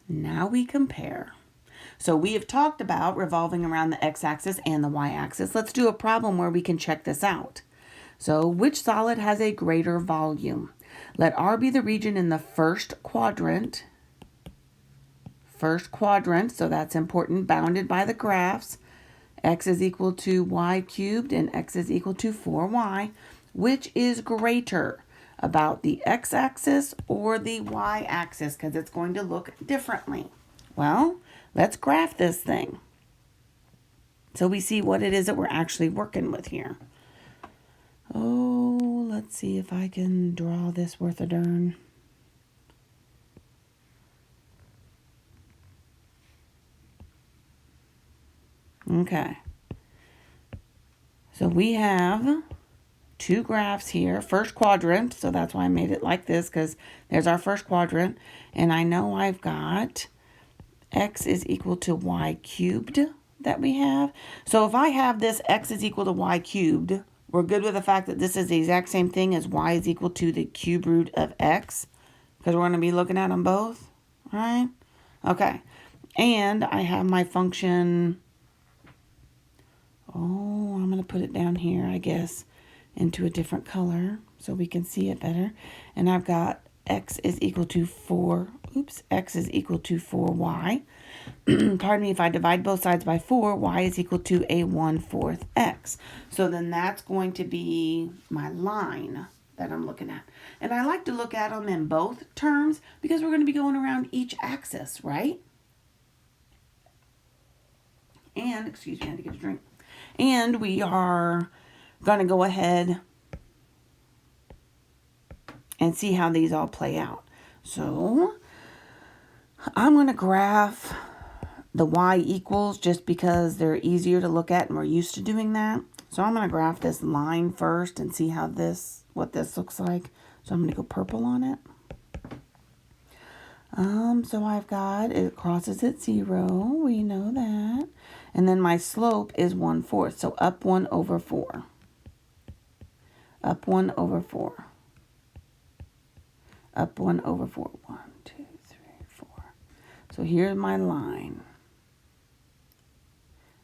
Now we compare. So we have talked about revolving around the x-axis and the y-axis. Let's do a problem where we can check this out. So which solid has a greater volume? Let R be the region in the first quadrant. First quadrant, so that's important, bounded by the graphs. X is equal to y cubed and x is equal to 4y. Which is greater, about the x-axis or the y-axis? Because it's going to look differently. Well, let's graph this thing so we see what it is that we're actually working with here. Oh, let's see if I can draw this worth a darn. Okay. So we have two graphs here. First quadrant, so that's why I made it like this, because there's our first quadrant. And I know I've got x is equal to y cubed that we have. So if I have this x is equal to y cubed, we're good with the fact that this is the exact same thing as y is equal to the cube root of x, because we're going to be looking at them both, right? Okay. And I have my function, oh, I'm going to put it down here, I guess, into a different color so we can see it better. And I've got x is equal to 4, x is equal to 4y. Pardon me, if I divide both sides by 4, y is equal to a 1/4 x. So then that's going to be my line that I'm looking at. And I like to look at them in both terms because we're going to be going around each axis, right? And, excuse me, I had to get a drink. And we are going to go ahead and see how these all play out. So I'm going to graph the y equals just because they're easier to look at and we're used to doing that. So I'm going to graph this line first and see how what this looks like. So I'm going to go purple on it. So I've got, it crosses at 0. We know that. And then my slope is 1/4. So up 1/4. Up 1/4. Up 1/4. 1, 2, 3, 4. So here's my line.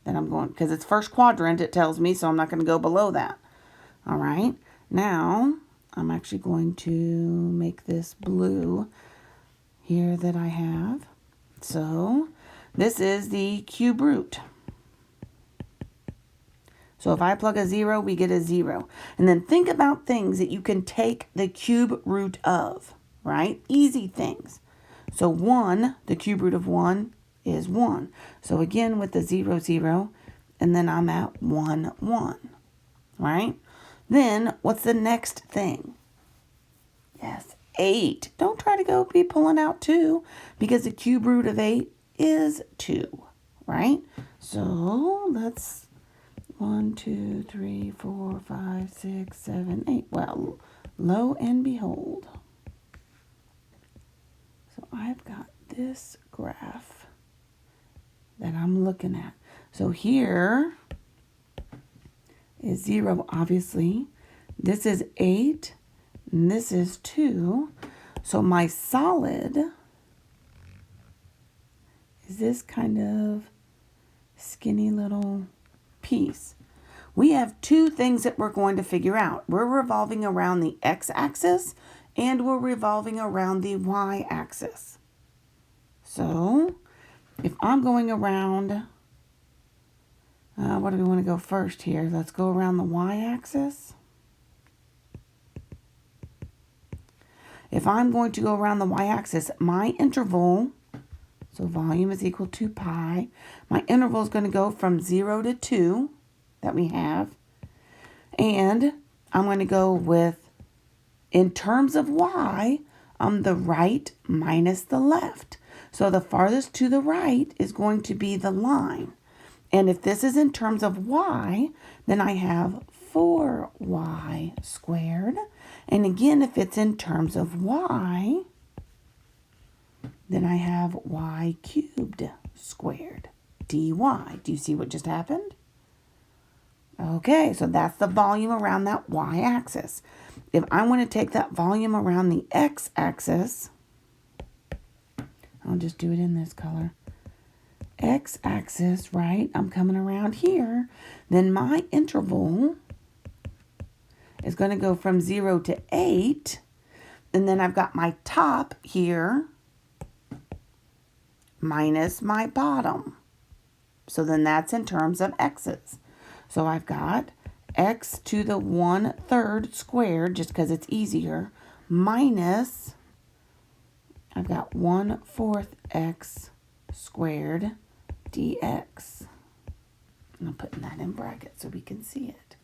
Then I'm going, because it's first quadrant, it tells me, so I'm not going to go below that. All right. Now, I'm actually going to make this blue here that I have. So this is the cube root. So if I plug a 0, we get a 0. And then think about things that you can take the cube root of, right? Easy things. So 1, the cube root of 1 is 1. So again with the 0, 0, and then I'm at 1, 1, right? Then what's the next thing? Yes, 8. Don't try to go be pulling out 2 because the cube root of 8 is 2, right? So let's 1, 2, 3, 4, 5, 6, 7, 8. Well, lo and behold. So I've got this graph that I'm looking at. So here is 0, obviously. This is 8, and this is 2. So my solid is this kind of skinny little piece. We have two things that we're going to figure out. We're revolving around the x-axis and we're revolving around the y-axis. So if I'm going around, what do we want to go first here? Let's go around the y-axis. If I'm going to go around the y-axis, my interval, so volume is equal to pi, my interval is going to go from 0 to 2 that we have. And I'm going to go with, in terms of y, the right minus the left. So the farthest to the right is going to be the line. And if this is in terms of y, then I have 4y squared. And again, if it's in terms of y, then I have y cubed squared dy. Do you see what just happened? Okay, so that's the volume around that y-axis. If I want to take that volume around the x-axis, I'll just do it in this color. X-axis, right? I'm coming around here. Then my interval is going to go from 0 to 8. And then I've got my top here minus my bottom. So then that's in terms of x's. So I've got x to the 1/3 squared, just because it's easier, minus, I've got 1/4 x squared dx. I'm putting that in brackets so we can see it.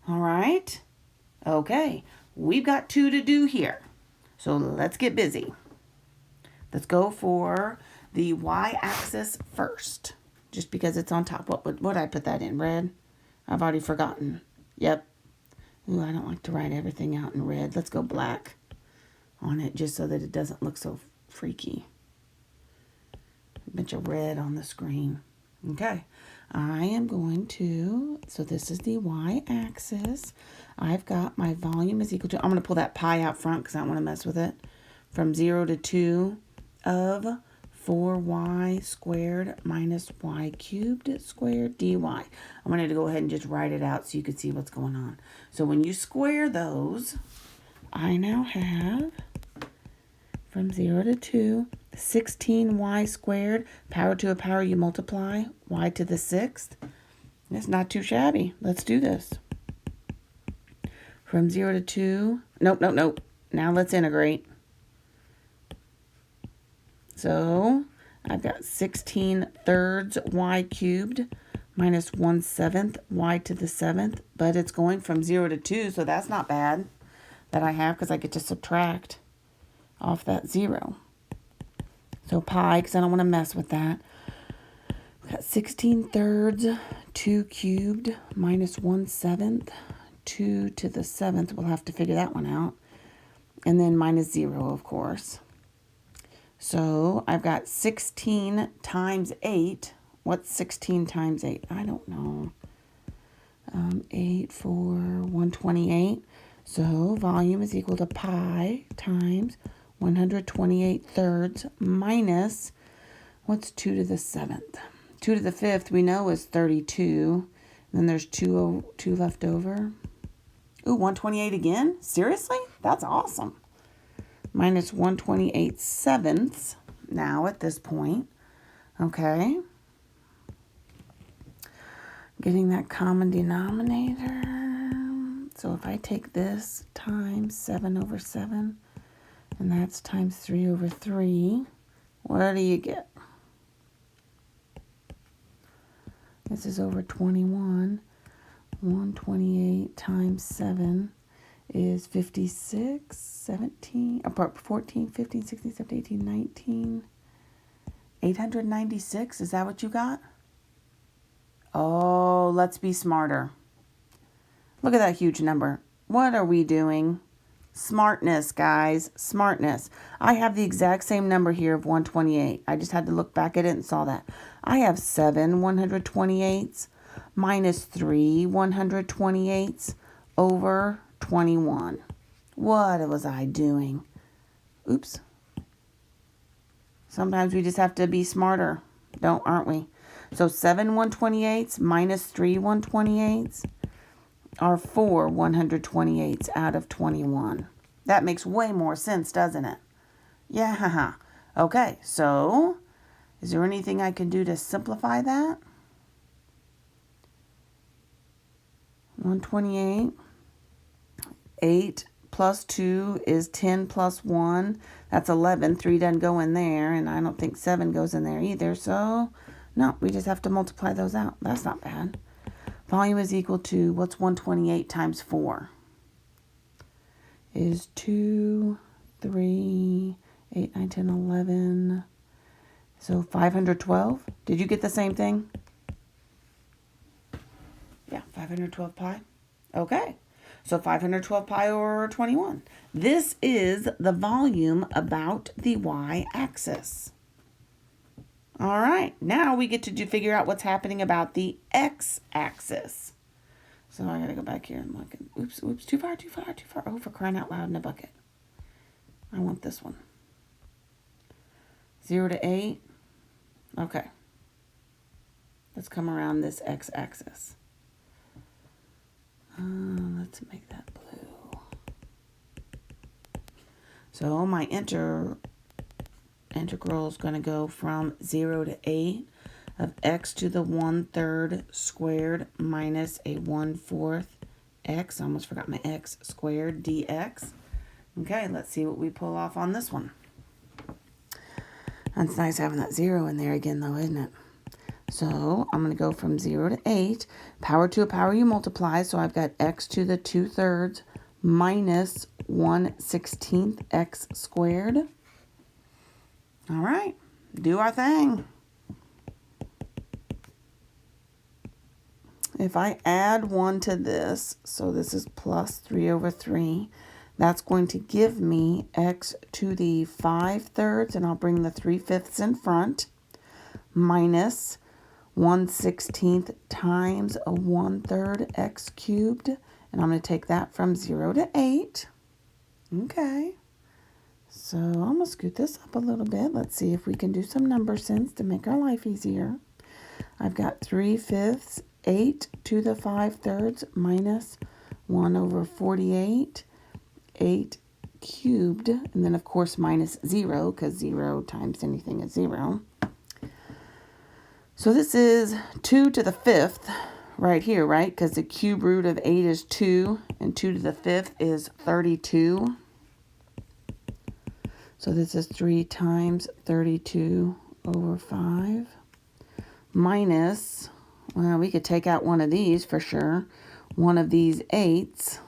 All right. Okay. We've got 2 to do here. So let's get busy. Let's go for the y-axis first, just because it's on top. What would I put that in? Red? I've already forgotten. Yep. Ooh, I don't like to write everything out in red. Let's go black on it just so that it doesn't look so freaky. A bunch of red on the screen. Okay. I am going to, so this is the y-axis. I've got my volume is equal to, I'm going to pull that pi out front because I don't want to mess with it. From 0 to 2 of 4y squared minus y cubed squared dy. I wanted to go ahead and just write it out so you could see what's going on. So when you square those, I now have from 0 to 2, 16y squared, power to a power you multiply, y to the 6th. It's not too shabby. Let's do this. From 0 to 2, nope. Now let's integrate. So I've got 16/3 y cubed minus 1/7 y to the 7th, but it's going from 0 to 2, so that's not bad that I have because I get to subtract off that 0. So pi, because I don't want to mess with that. We've got 16/3 2 cubed minus 1/7 2 to the 7th. We'll have to figure that one out. And then minus 0, of course. So I've got 16 times 8. What's 16 times 8? I don't know. 8 for 128. So volume is equal to pi times 128/3 minus, what's 2 to the 7th? 2 to the 5th we know is 32. And then there's 2 left over. Ooh, 128 again? Seriously? That's awesome. Minus 128/7 now at this point. Okay. Getting that common denominator. So if I take this times 7/7, and that's times 3/3, what do you get? This is over 21. 128 times 7 is 56, 17, 14, 15, 16, 17, 18, 19. 896, is that what you got? Oh, let's be smarter. Look at that huge number. What are we doing? Smartness, guys. Smartness. I have the exact same number here of 128. I just had to look back at it and saw that. I have 7 128s minus 3 128s over 21. What was I doing? Oops. Sometimes we just have to be smarter, aren't we? So 7 128s minus 3 128s are 4 128s out of 21. That makes way more sense, doesn't it? Yeah. Okay, so is there anything I can do to simplify that? 128. 8 plus 2 is 10 plus 1. That's 11. 3 doesn't go in there, and I don't think 7 goes in there either. So, no, we just have to multiply those out. That's not bad. Volume is equal to, what's 128 times 4? Is 2, 3, 8, 9, 10, 11. So 512. Did you get the same thing? Yeah, 512 pi. Okay. So 512 pi over 21. This is the volume about the y-axis. All right, now we get to figure out what's happening about the x-axis. So I got to go back here and look. Oops, too far. Oh, for crying out loud in a bucket. I want this one. 0 to 8. Okay. Let's come around this x-axis. Let's make that blue. So my integral is going to go from 0 to 8 of x to the 1/3 squared minus a 1/4 x. I almost forgot my x squared dx. Okay, let's see what we pull off on this one. That's nice having that 0 in there again though, isn't it? So I'm going to go from 0 to 8. Power to a power you multiply. So I've got x to the 2/3 minus 1/16 x squared. All right, do our thing. If I add 1 to this, so this is plus 3/3, that's going to give me x to the 5/3, and I'll bring the 3/5 in front, minus 1/16 times a 1/3 x cubed. And I'm going to take that from 0 to 8. Okay. So I'm going to scoot this up a little bit. Let's see if we can do some number sense to make our life easier. I've got 3/5, 8 to the 5/3 minus 1/48, 8 cubed. And then, of course, minus 0, because 0 times anything is 0. So this is 2 to the 5th right here, right? Because the cube root of 8 is 2, and 2 to the 5th is 32. So this is 3 times 32/5 minus, well, we could take out one of these for sure. One of these 8s.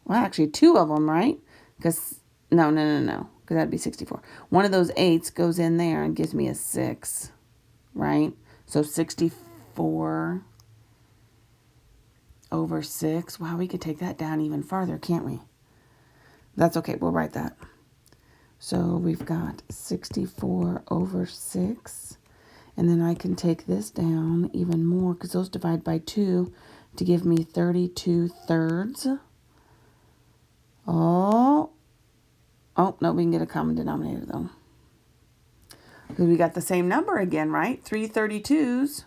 Well, actually, 2 of them, right? Because, no. Because that'd be 64. One of those 8s goes in there and gives me a 6, right? So 64/6. Wow, we could take that down even farther, can't we? That's okay. We'll write that. So we've got 64/6. And then I can take this down even more because those divide by 2 to give me 32/3. Oh, no, we can get a common denominator though. Because we got the same number again, right? 3 32s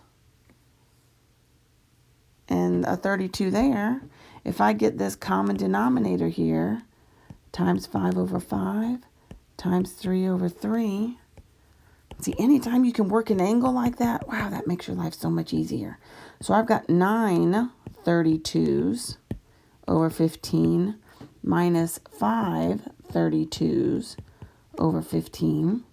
and a 32 there. If I get this common denominator here, times 5/5 times 3/3. See, anytime you can work an angle like that, wow, that makes your life so much easier. So I've got 9 32s/15 minus 5 32s/15.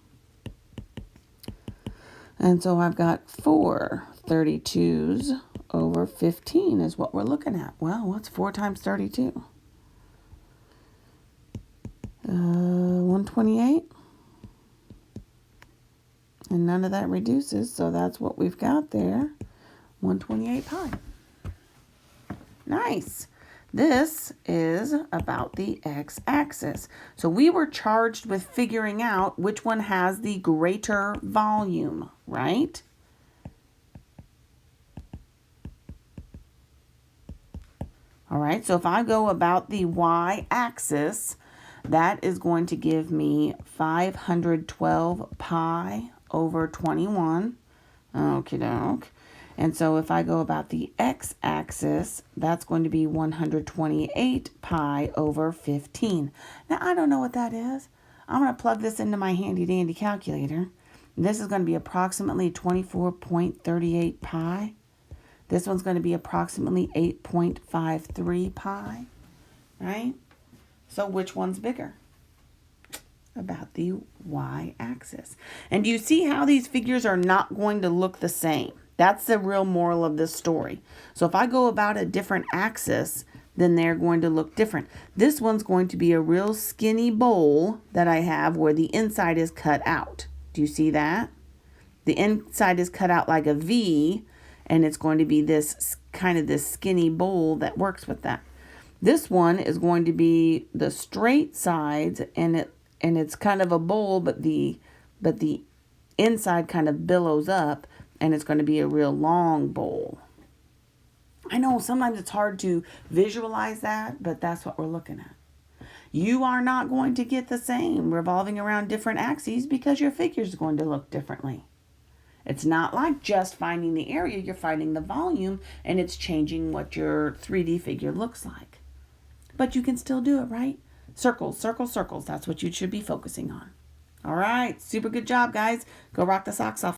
And so I've got 4 32s/15 is what we're looking at. Well, what's 4 times 32? 128. And none of that reduces, so that's what we've got there. 128 pi. Nice. This is about the x-axis. So we were charged with figuring out which one has the greater volume, right? All right, so if I go about the y-axis, that is going to give me 512 pi over 21. Okie doke. And so if I go about the x-axis, that's going to be 128 pi over 15. Now, I don't know what that is. I'm going to plug this into my handy-dandy calculator. This is going to be approximately 24.38 pi. This one's going to be approximately 8.53 pi, right? So which one's bigger? About the y-axis. And do you see how these figures are not going to look the same? That's the real moral of this story. So if I go about a different axis, then they're going to look different. This one's going to be a real skinny bowl that I have where the inside is cut out. Do you see that? The inside is cut out like a V, and it's going to be this kind of this skinny bowl that works with that. This one is going to be the straight sides, and it's kind of a bowl, but the inside kind of billows up, and it's going to be a real long bowl. I know sometimes it's hard to visualize that, but that's what we're looking at. You are not going to get the same revolving around different axes because your figure is going to look differently. It's not like just finding the area, you're finding the volume, and it's changing what your 3D figure looks like. But you can still do it, right? Circles, circles, circles. That's what you should be focusing on. All right, super good job, guys. Go rock the socks off.